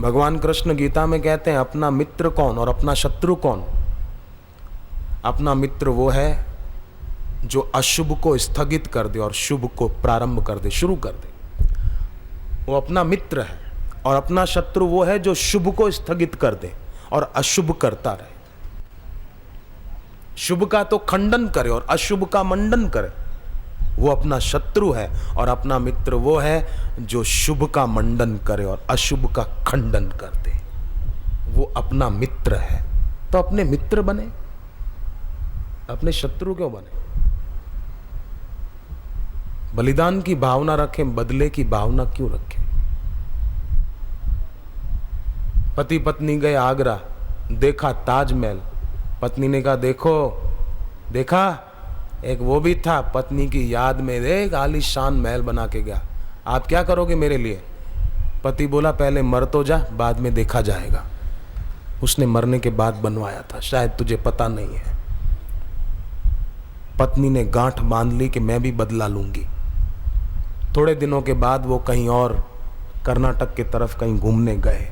भगवान कृष्ण गीता में कहते हैं अपना मित्र कौन और अपना शत्रु कौन। अपना मित्र वो है जो अशुभ को स्थगित कर दे और शुभ को प्रारंभ कर दे, शुरू कर दे, वो अपना मित्र है। और अपना शत्रु वो है जो शुभ को स्थगित कर दे और अशुभ करता रहे, शुभ का तो खंडन करे और अशुभ का मंडन करे, वो अपना शत्रु है। और अपना मित्र वो है जो शुभ का मंडन करे और अशुभ का खंडन कर दे, वो अपना मित्र है। तो अपने मित्र बने, अपने शत्रु क्यों बने? बलिदान की भावना रखें, बदले की भावना क्यों रखें? पति पत्नी गए आगरा, देखा ताजमहल, पत्नी ने कहा देखो, देखा एक वो भी था, पत्नी की याद में एक आलीशान महल बना के गया, आप क्या करोगे मेरे लिए? पति बोला पहले मर तो जा, बाद में देखा जाएगा। उसने मरने के बाद बनवाया था, शायद तुझे पता नहीं है। पत्नी ने गांठ बांध ली कि मैं भी बदला लूंगी। थोड़े दिनों के बाद वो कहीं और कर्नाटक की तरफ कहीं घूमने गए,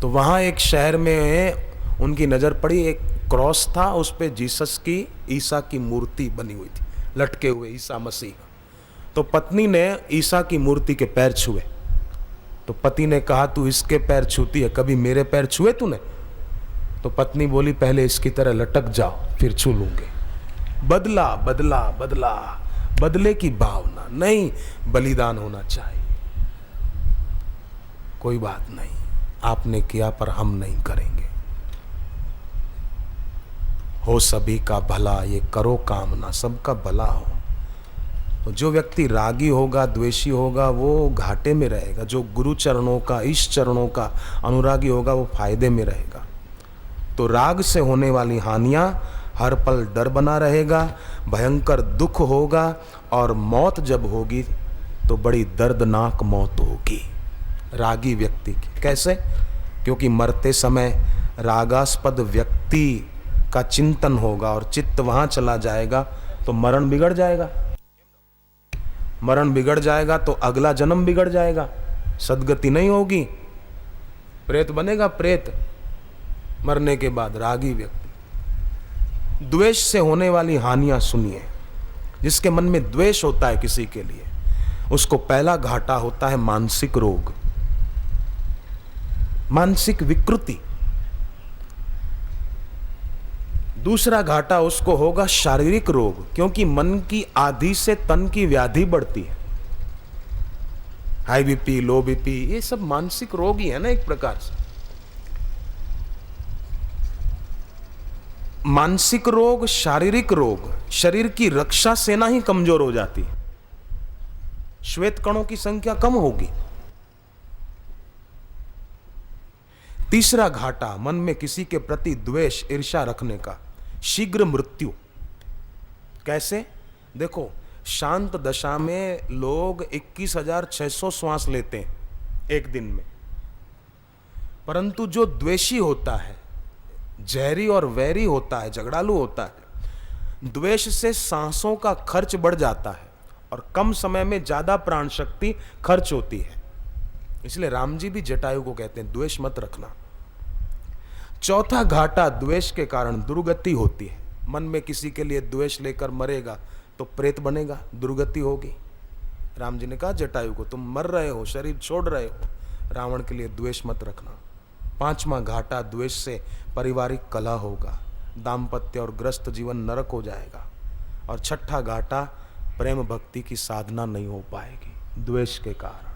तो वहां एक शहर में उनकी नजर पड़ी, एक क्रॉस था, उस पे जीसस की, ईसा की मूर्ति बनी हुई थी, लटके हुए ईसा मसीह। तो पत्नी ने ईसा की मूर्ति के पैर छुए, तो पति ने कहा तू इसके पैर छूती है, कभी मेरे पैर छुए तूने? तो पत्नी बोली पहले इसकी तरह लटक जाओ फिर छू लूंगे। बदला बदला बदला, बदले की भावना नहीं, बलिदान होना चाहिए। कोई बात नहीं, आपने किया पर हम नहीं करेंगे। हो सभी का भला, ये करो कामना सबका भला हो। तो जो व्यक्ति रागी होगा, द्वेषी होगा, वो घाटे में रहेगा। जो गुरु चरणों का, ईश चरणों का अनुरागी होगा, वो फायदे में रहेगा। तो राग से होने वाली हानियां, हर पल डर बना रहेगा, भयंकर दुख होगा, और मौत जब होगी तो बड़ी दर्दनाक मौत होगी रागी व्यक्ति की। कैसे? क्योंकि मरते समय रागास्पद व्यक्ति का चिंतन होगा और चित्त वहां चला जाएगा तो मरण बिगड़ जाएगा। मरण बिगड़ जाएगा तो अगला जन्म बिगड़ जाएगा, सद्गति नहीं होगी, प्रेत बनेगा, प्रेत मरने के बाद। रागी व्यक्ति, द्वेष से होने वाली हानियां सुनिए। जिसके मन में द्वेष होता है किसी के लिए, उसको पहला घाटा होता है मानसिक रोग, मानसिक विकृति। दूसरा घाटा उसको होगा शारीरिक रोग, क्योंकि मन की आधि से तन की व्याधि बढ़ती है। हाई बीपी, लो बीपी, ये सब मानसिक रोग ही है ना एक प्रकार से। मानसिक रोग, शारीरिक रोग, शरीर की रक्षा सेना ही कमजोर हो जाती है, श्वेत कणों की संख्या कम होगी। तीसरा घाटा मन में किसी के प्रति द्वेष, ईर्ष्या रखने का, शीघ्र मृत्यु। कैसे? देखो, शांत दशा में लोग 21,600 श्वास लेते हैं एक दिन में, परंतु जो द्वेषी होता है, जहरी और वैरी होता है, झगड़ालू होता है, द्वेष से सांसों का खर्च बढ़ जाता है और कम समय में ज्यादा प्राण शक्ति खर्च होती है। इसलिए राम जी भी जटायु को कहते हैं द्वेष मत रखना। चौथा घाटा द्वेष के कारण दुर्गति होती है। मन में किसी के लिए द्वेष लेकर मरेगा तो प्रेत बनेगा, दुर्गति होगी। राम जी ने कहा जटायु को तुम मर रहे हो, शरीर छोड़ रहे हो, रावण के लिए द्वेष मत रखना। पांचवा घाटा द्वेष से पारिवारिक कलह होगा, दाम्पत्य और ग्रस्त जीवन नरक हो जाएगा। और छठा घाटा प्रेम भक्ति की साधना नहीं हो पाएगी द्वेष के कारण।